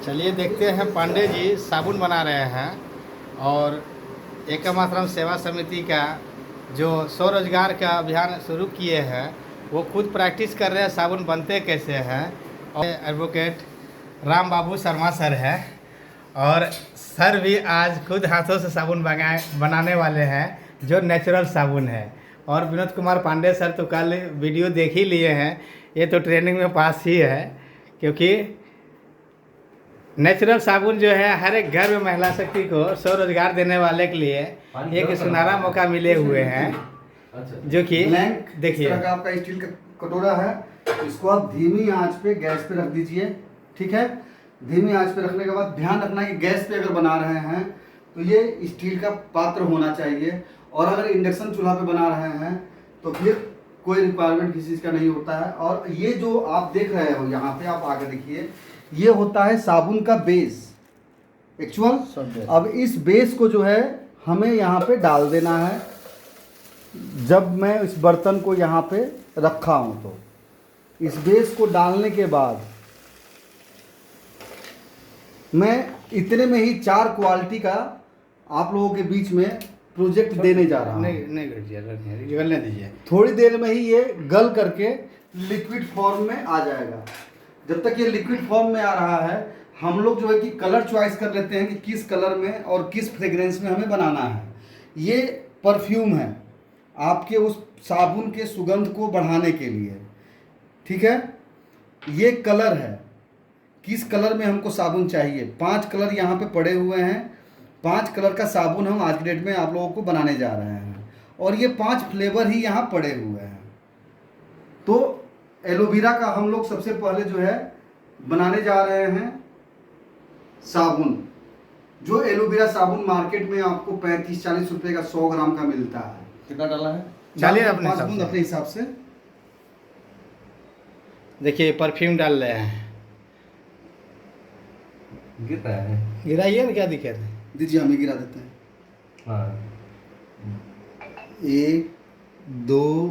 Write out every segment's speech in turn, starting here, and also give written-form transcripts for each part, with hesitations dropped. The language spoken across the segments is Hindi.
चलिए देखते हैं पांडे जी साबुन बना रहे हैं। और एकम आश्रम सेवा समिति का जो स्वरोजगार का अभियान शुरू किए हैं वो खुद प्रैक्टिस कर रहे हैं साबुन बनते कैसे हैं। और एडवोकेट राम बाबू शर्मा सर है और सर भी आज खुद हाथों से साबुन बनाने वाले हैं जो नेचुरल साबुन है। और विनोद कुमार पांडे सर तो कल वीडियो देख ही लिए हैं, ये तो ट्रेनिंग में पास ही है, क्योंकि नेचुरल साबुन जो है हर एक घर में महिला शक्ति को स्वरोजगार देने वाले के लिए एक सुनहरा मौका मिले हुए हैं। जो कि देखिए इस तरह का आपका स्टील का कटोरा है, इसको आप धीमी आंच पे गैस पे रख दीजिए। ठीक है, धीमी आंच पे रखने के बाद ध्यान रखना कि गैस पे अगर बना रहे हैं तो ये स्टील का पात्र होना चाहिए, और अगर इंडक्शन चूल्हा पे बना रहे हैं तो फिर कोई रिक्वायरमेंट किसी चीज़ का नहीं होता है। और ये जो आप देख रहे हो यहाँ पे, आप आगे देखिए, ये होता है साबुन का बेस एक्चुअल। अब इस बेस को जो है हमें यहाँ पे डाल देना है। जब मैं इस बर्तन को यहाँ पे रखा हूँ तो इस बेस को डालने के बाद मैं इतने में ही 4 क्वालिटी का आप लोगों के बीच में प्रोजेक्ट देने जा रहा हूँ। नहीं गलने दीजिए, थोड़ी देर में ही ये गल करके लिक्विड फॉर्म में आ जाएगा। जब तक ये लिक्विड फॉर्म में आ रहा है हम लोग जो है कि कलर चॉइस कर लेते हैं कि किस कलर में और किस फ्रेग्रेंस में हमें बनाना है। ये परफ्यूम है आपके उस साबुन के सुगंध को बढ़ाने के लिए। ठीक है, ये कलर है, किस कलर में हमको साबुन चाहिए। 5 कलर यहाँ पे पड़े हुए हैं, 5 कलर का साबुन हम आज की डेट में आप लोगों को बनाने जा रहे हैं, और ये 5 फ्लेवर ही यहाँ पड़े हुए हैं। तो एलोवेरा का हम लोग सबसे पहले जो है बनाने जा रहे हैं साबुन। जो एलोवेरा साबुन मार्केट में आपको 35-40 रुपए का 100 ग्राम का मिलता है। कितना डाला है? डालिए अपने हिसाब से। देखिए परफ्यूम डाल रहे हैं, गिर रहा है, गिराइए ना, क्या दिक्कत है? दीजिए, हमें गिरा देते हैं। हाँ 1 2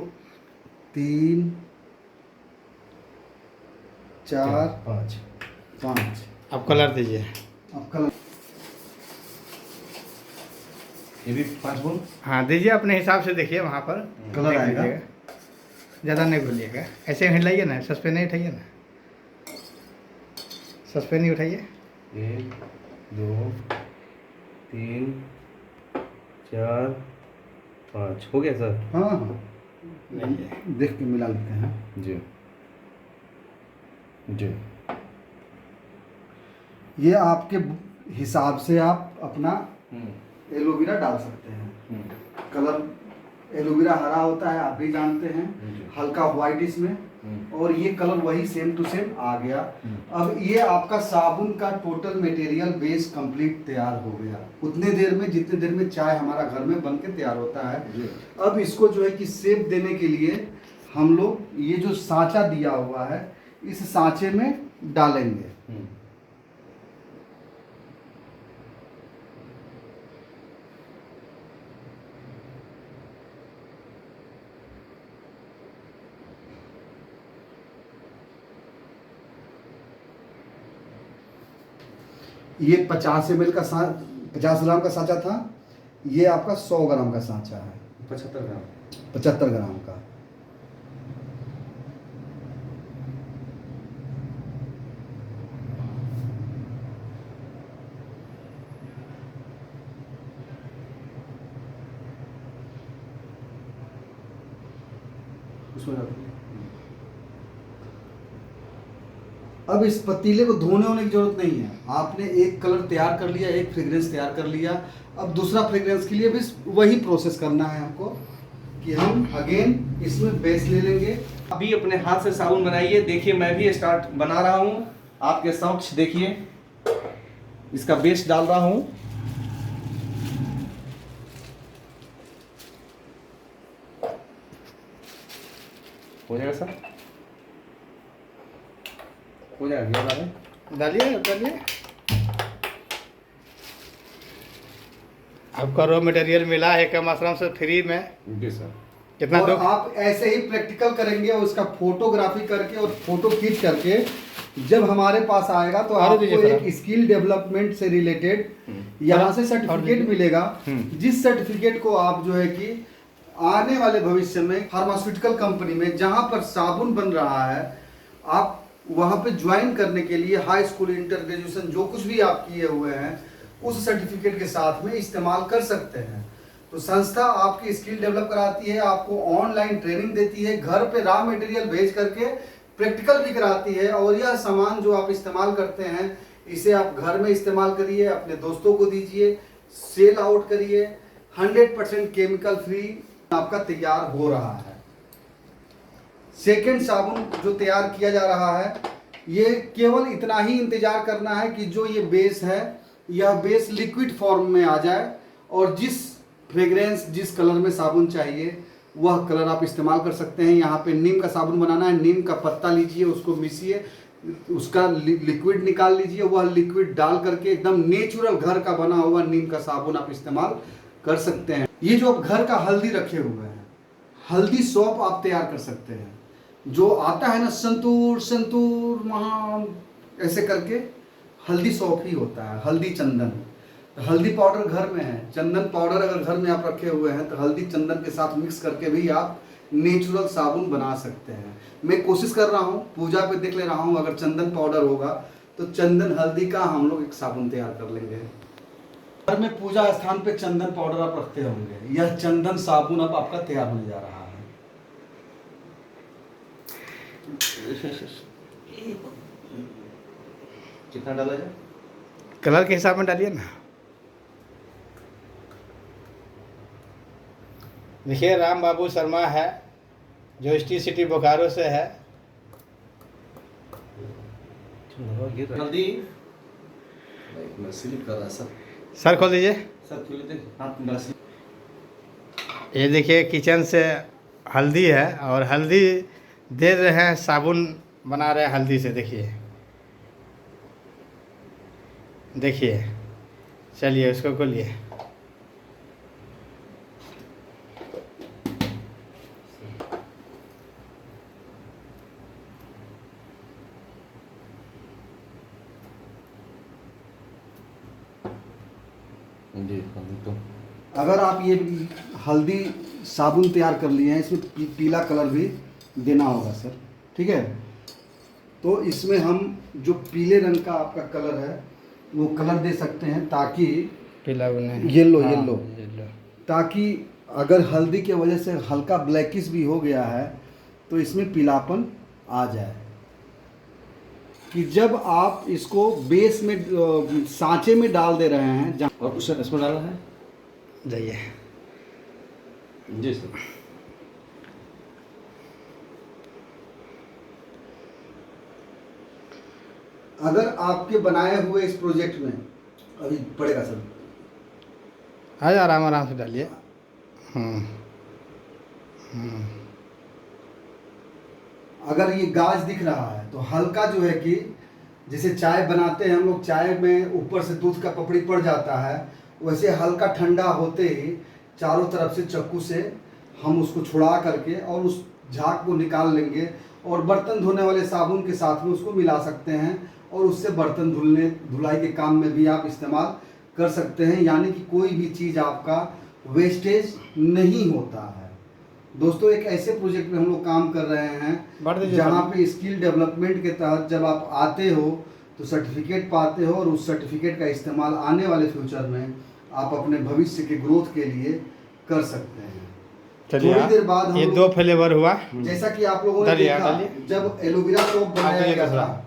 3 4 5। आप कलर दीजिए। अब कलर ये भी 5 बोल। हाँ दीजिए, अपने हिसाब से देखिए, वहाँ पर कलर आएगा। ज़्यादा नहीं घुलिएगा, ऐसे हिलाइए ना, सस्पेन नहीं उठाइए ना, सस्पेन नहीं उठाइए। 1 2 3 4 5 हो गया सर? हाँ हाँ, देख के मिला लेते हैं जी जी। ये आपके हिसाब से आप अपना एलोवेरा डाल सकते हैं। कलर एलोवेरा हरा होता है, आप भी जानते हैं, हल्का व्हाइट इसमें, और ये कलर वही सेम टू सेम आ गया। अब ये आपका साबुन का टोटल मटेरियल बेस कंप्लीट तैयार हो गया उतने देर में जितने देर में चाय हमारा घर में बन के तैयार होता है। अब इसको जो है कि शेप देने के लिए हम लोग ये जो सांचा दिया हुआ है इस सांचे में डालेंगे। ये 50 ml का 50 ग्राम का सांचा था, ये आपका 100 ग्राम का सांचा है। 75 ग्राम 75 ग्राम का। अब इस पतीले को धोने होने की जरूरत नहीं है। आपने एक कलर तैयार कर लिया, एक फ्रेग्रेंस तैयार कर लिया, अब दूसरा फ्रेग्रेंस के लिए भी वही प्रोसेस करना है हमको कि हम अगेन इसमें बेस ले लेंगे। अभी अपने हाथ से साबुन बनाइए। देखिए मैं भी स्टार्ट बना रहा हूँ आपके समक्ष। देखिए इसका बेस डाल रहा हूँ। हो जाएगा सर? हो जाएगा, डालिए डालिए। आपका रॉ मटेरियल मिला है एकम आश्रम से फ्री में। जी सर। कितना और दुख। आप ऐसे ही प्रैक्टिकल करेंगे और उसका फोटोग्राफी करके और फोटो खींच करके जब हमारे पास आएगा तो और आपको दीजिए एक थोड़ा। स्किल डेवलपमेंट से रिलेटेड यहाँ से सर्टिफिकेट मिलेगा, जिस सर्टिफिकेट को आप जो है कि आने वाले भविष्य में फार्मास्यूटिकल कंपनी में जहाँ पर साबुन बन रहा है, आप वहाँ पे ज्वाइन करने के लिए हाई स्कूल, इंटर ग्रेजुएशन जो कुछ भी आप किए हुए हैं उस सर्टिफिकेट के साथ में इस्तेमाल कर सकते हैं। तो संस्था आपकी स्किल डेवलप कराती है, आपको ऑनलाइन ट्रेनिंग देती है, घर पे रॉ मटेरियल भेज करके प्रैक्टिकल भी कराती है, और यह सामान जो आप इस्तेमाल करते हैं इसे आप घर में इस्तेमाल करिए, अपने दोस्तों को दीजिए, सेल आउट करिए। 100% केमिकल फ्री आपका तैयार हो रहा है। सेकेंड साबुन जो तैयार किया जा रहा है, ये केवल इतना ही इंतजार करना है कि जो ये बेस है यह बेस लिक्विड फॉर्म में आ जाए, और जिस फ्रेग्रेंस, जिस कलर में साबुन चाहिए वह कलर आप इस्तेमाल कर सकते हैं। यहाँ पे नीम का साबुन बनाना है, नीम का पत्ता लीजिए, उसको मिसिए, उसका लिक्विड निकाल लीजिए, वह लिक्विड डाल करके एकदम नेचुरल घर का बना हुआ नीम का साबुन आप इस्तेमाल कर सकते हैं। ये जो आप घर का हल्दी रखे हुए हैं, हल्दी सौंप आप तैयार कर सकते हैं। जो आता है ना संतूर संतूर महा ऐसे करके, हल्दी सौंप ही होता है, हल्दी चंदन। हल्दी पाउडर घर में है, चंदन पाउडर अगर घर में आप रखे हुए हैं तो हल्दी चंदन के साथ मिक्स करके भी आप नेचुरल साबुन बना सकते हैं। मैं कोशिश कर रहा हूँ, पूजा पे देख ले रहा हूँ, अगर चंदन पाउडर होगा तो चंदन हल्दी का हम लोग एक साबुन तैयार कर लेंगे। घर में पूजा स्थान पे चंदन पाउडर आप रखते होंगे, यह चंदन साबुन अब आपका तैयार होने जा रहा है। कितना डाला जाए? कलर के हिसाब में डालिए ना। देखिए राम बाबू शर्मा है जो स्टी सिटी बोकारो से है। हल्दी मैं स्लिप कर रहा सर। सर खोल दीजिए। सर खोल दे, हाथ मेरा स्लिप। ये देखिए किचन से हल्दी है और हल्दी दे रहे हैं, साबुन बना रहे हैं हल्दी से। देखिए देखिए, चलिए उसको खोलिए। जी तो अगर आप ये हल्दी साबुन तैयार कर लिए हैं, इसमें पीला कलर भी देना होगा सर, ठीक है। तो इसमें हम जो पीले रंग का आपका कलर है वो कलर दे सकते हैं, ताकि पीला येलो हाँ, येलो, ताकि अगर हल्दी के वजह से हल्का ब्लैकिश भी हो गया है तो इसमें पीलापन आ जाए। कि जब आप इसको बेस में सांचे में डाल दे रहे हैं, जहाँ और कुछ इसमें डालना है? जाइए। जी सर। अगर आपके बनाए हुए इस प्रोजेक्ट में अभी पड़ेगा सर, आज आराम आराम से डालिए। अगर ये गाज दिख रहा है तो हल्का जो है कि जैसे चाय बनाते हैं हम लोग, चाय में ऊपर से दूध का पपड़ी पड़ जाता है, वैसे हल्का ठंडा होते ही चारों तरफ से चक्कू से हम उसको छुड़ा करके और उस झाग को निकाल लेंगे, और बर्तन धोने वाले साबुन के साथ में उसको मिला सकते हैं, और उससे बर्तन धुलाई के काम में भी आप इस्तेमाल कर सकते हैं। यानी कि कोई भी चीज़ आपका वेस्टेज नहीं होता है। दोस्तों, एक ऐसे प्रोजेक्ट में हम लोग काम कर रहे हैं जहाँ पे स्किल डेवलपमेंट के तहत जब आप आते हो तो सर्टिफिकेट पाते हो, और उस सर्टिफिकेट का इस्तेमाल आने वाले फ्यूचर में आप अपने भविष्य के ग्रोथ के लिए कर सकते हैं। चलिए थोड़ी देर बाद ये हम 2 फ्लेवर हुआ। जैसा कि आप लोगों ने डालिए, देखा डालिए। जब एलोवेरा सोप बनाया डालिए गया दूसरा। था,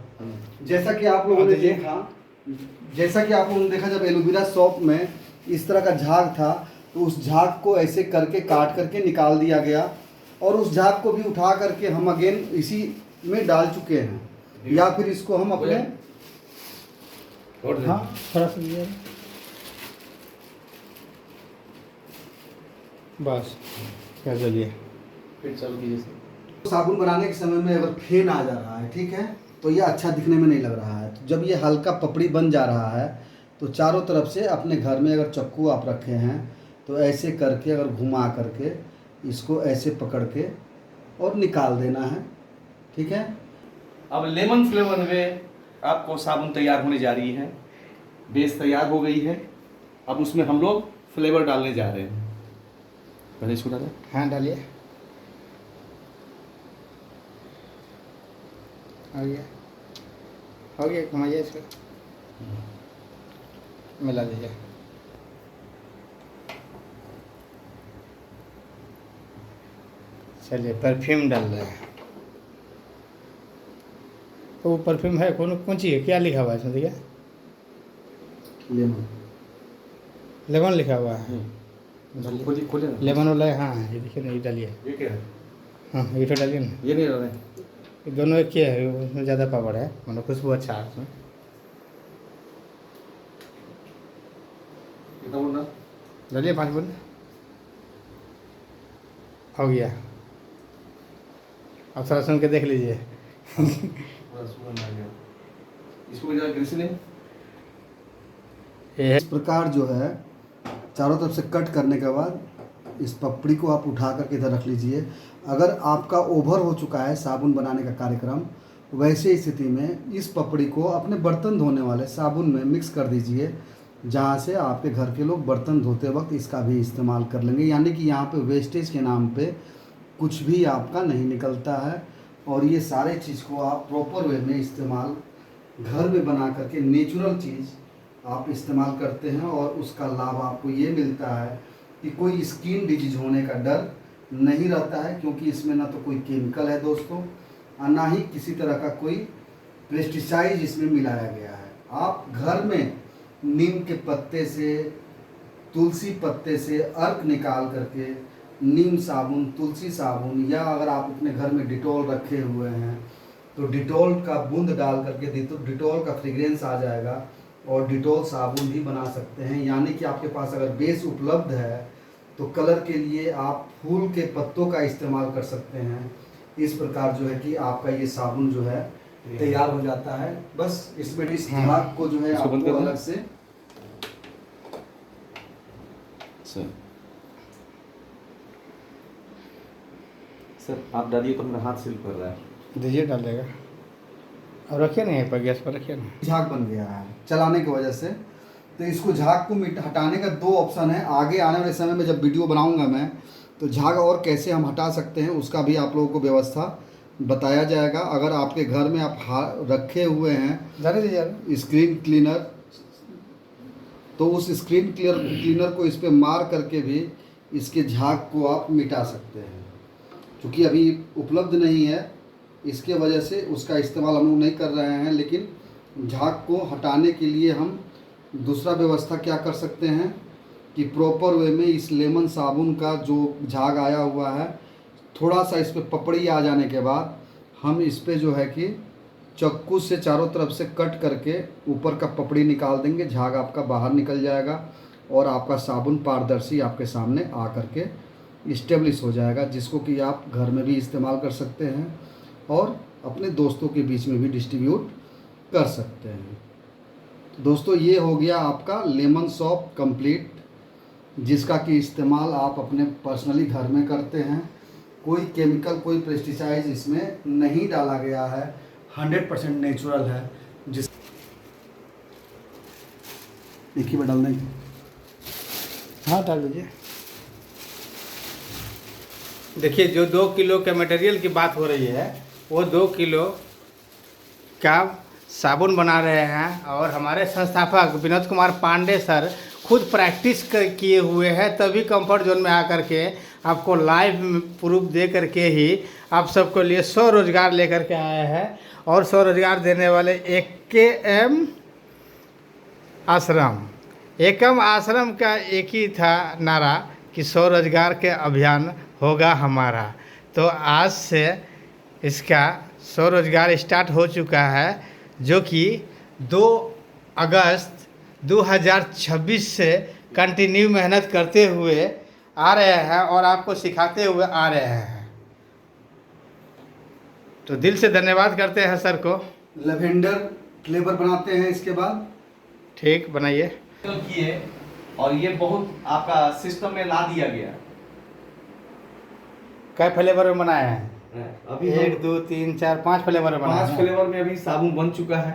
जैसा कि आप लोगों ने डालिए। देखा जब एलोवेरा सोप में इस तरह का झाग था, तो उस झाग को ऐसे करके काट करके निकाल दिया गया, और उस झाग को भी उठा करके हम अगेन इसी में डाल चुके हैं, या फिर इसको हम अपने हाँ थोड़ा सा दिया बस। क्या चलिए फिर चालू कीजिए सर। साबुन बनाने के समय में अगर फेन आ जा रहा है, ठीक है, तो ये अच्छा दिखने में नहीं लग रहा है। तो जब ये हल्का पपड़ी बन जा रहा है तो चारों तरफ से अपने घर में अगर चक्कू आप रखे हैं तो ऐसे करके अगर घुमा करके इसको ऐसे पकड़ के और निकाल देना है, ठीक है। अब लेमन फ्लेवर में आपको साबुन तैयार होने जा रही है। बेस तैयार हो गई है, अब उसमें हम लोग फ्लेवर डालने जा रहे हैं। पहले इसको डालें। हाँ डालिए। हो गया, घुमाइए इसको, मिला दीजिए। चलिए परफ्यूम डाल रहे हैं। तो वो परफ्यूम है कौन सी है, क्या लिखा हुआ है इसमें देखिए? लेमन। लेमन लिखा हुआ है। खोलिए खोलिए ना। लेमन वाला है, हाँ ये देखिए ना, ये डालिए। ये क्या है? हाँ ये तो डालिए ना। ये नहीं डालें। ये दोनों एक ही है, उसमें ज़्यादा पावर है, मतलब खुशबू अच्छा है उसमें। कितना बोलना? डालिए 5 बूंद। हो गया, अब थोड़ा सुन के देख लीजिए। पूरा सुगंध आ गया। इसको जरा ग्रीस लें। ये है इस प्रकार जो है चारों तरफ से कट करने के बाद इस पपड़ी को आप उठा करके इधर रख लीजिए। अगर आपका ओवर हो चुका है साबुन बनाने का कार्यक्रम, वैसे स्थिति में इस पपड़ी को अपने बर्तन धोने वाले साबुन में मिक्स कर दीजिए, जहाँ से आपके घर के लोग बर्तन धोते वक्त इसका भी इस्तेमाल कर लेंगे। यानी कि यहाँ पे वेस्टेज के नाम पे कुछ भी आपका नहीं निकलता है, और ये सारे चीज़ को आप प्रॉपर वे में इस्तेमाल घर में बना करके नेचुरल चीज़ आप इस्तेमाल करते हैं, और उसका लाभ आपको ये मिलता है कि कोई स्किन डिजीज होने का डर नहीं रहता है, क्योंकि इसमें ना तो कोई केमिकल है दोस्तों, और ना ही किसी तरह का कोई पेस्टिसाइड इसमें मिलाया गया है। आप घर में नीम के पत्ते से, तुलसी पत्ते से अर्क निकाल करके नीम साबुन, तुलसी साबुन, या अगर आप अपने घर में डिटॉल रखे हुए हैं तो डिटॉल का बूंद डाल करके डिटॉल का फ्रेग्रेंस आ जाएगा, और डिटॉल साबुन भी बना सकते हैं। यानी कि आपके पास अगर बेस उपलब्ध है तो कलर के लिए आप फूल के पत्तों का इस्तेमाल कर सकते हैं। इस प्रकार जो है कि आपका ये साबुन जो है तैयार हो जाता है। बस इसमें इस झाग को जो है इसको बंद आपको कर दें। अलग से सर आप डालिए तो मेरा हाथ स्लिप कर रहा है। दीजिए, डाल देगा। और रखिए ना, यहीं पर गैस पर रखिए ना। झाग बन गया है चलाने की वजह से। तो इसको झाग को हटाने का 2 ऑप्शन है। आगे आने वाले समय में जब वीडियो बनाऊंगा मैं, तो झाग और कैसे हम हटा सकते हैं उसका भी आप लोगों को व्यवस्था बताया जाएगा। अगर आपके घर में आप रखे हुए हैं जाने दीजिए। स्क्रीन क्लीनर, तो उस स्क्रीन क्लीनर को इस पर मार करके भी इसके झाग को आप मिटा सकते हैं। क्योंकि अभी उपलब्ध नहीं है, इसके वजह से उसका इस्तेमाल हम लोग नहीं कर रहे हैं, लेकिन झाग को हटाने के लिए हम दूसरा व्यवस्था क्या कर सकते हैं कि प्रॉपर वे में इस लेमन साबुन का जो झाग आया हुआ है, थोड़ा सा इस पर पपड़ी आ जाने के बाद हम इस पे जो है कि चाकू से चारों तरफ से कट करके ऊपर का पपड़ी निकाल देंगे, झाग आपका बाहर निकल जाएगा, और आपका साबुन पारदर्शी आपके सामने आ करके इस्टेब्लिश हो जाएगा, जिसको कि आप घर में भी इस्तेमाल कर सकते हैं और अपने दोस्तों के बीच में भी डिस्ट्रीब्यूट कर सकते हैं। दोस्तों ये हो गया आपका लेमन सोप कंप्लीट, जिसका कि इस्तेमाल आप अपने पर्सनली घर में करते हैं। कोई केमिकल, कोई पेस्टिसाइड इसमें नहीं डाला गया है, 100% नेचुरल है। जिस एक ही बार डाल देंगे। हाँ डाल दीजिए। देखिए, जो 2 किलो के मटेरियल की बात हो रही है, वो 2 किलो का साबुन बना रहे हैं, और हमारे संस्थापक विनोद कुमार पांडे सर खुद प्रैक्टिस किए हुए हैं, तभी कंफर्ट जोन में आकर के आपको लाइव प्रूफ दे करके ही आप सबको लिए स्वरोजगार लेकर के आए हैं। और स्वरोजगार देने वाले एकम आश्रम, एकम आश्रम का एक ही था नारा कि स्वरोजगार के अभियान होगा हमारा। तो आज से इसका स्वरोजगार स्टार्ट हो चुका है, जो कि 2 अगस्त 2026 से कंटिन्यू मेहनत करते हुए आ रहे हैं और आपको सिखाते हुए आ रहे हैं। तो दिल से धन्यवाद करते हैं सर को। लेवेंडर फ्लेवर बनाते हैं इसके बाद। ठीक, बनाइए। किए और ये बहुत आपका सिस्टम में ला दिया गया। कई फ्लेवर में बनाए हैं? अभी 1 2 3 4 5 फ्लेवर में बनाए 5 हैं। फ्लेवर में अभी साबुन बन चुका है।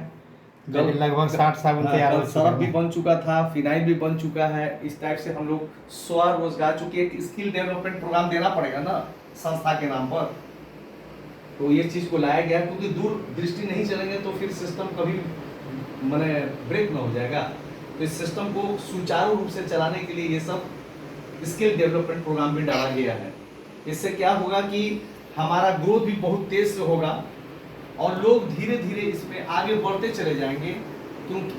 गल लगभग 60 साबुन तैयार हो चुके सरफ भी हैं। बन चुका था, फिनाइल भी बन चुका है। इस टाइप से हम लोग स्वरोजगार, चूंकि एक स्किल डेवलपमेंट प्रोग्राम देना पड़ेगा ना संस्था के नाम पर, तो ये चीज़ को लाया गया, क्योंकि दूर दृष्टि नहीं चलेंगे तो फिर सिस्टम कभी माने ब्रेक में हो जाएगा। तो इस सिस्टम को सुचारू रूप से चलाने के लिए ये सब स्किल डेवलपमेंट प्रोग्राम भी डाला गया है। इससे क्या होगा कि हमारा ग्रोथ भी बहुत तेज से होगा और लोग धीरे धीरे इसमें आगे बढ़ते चले जाएंगे, क्योंकि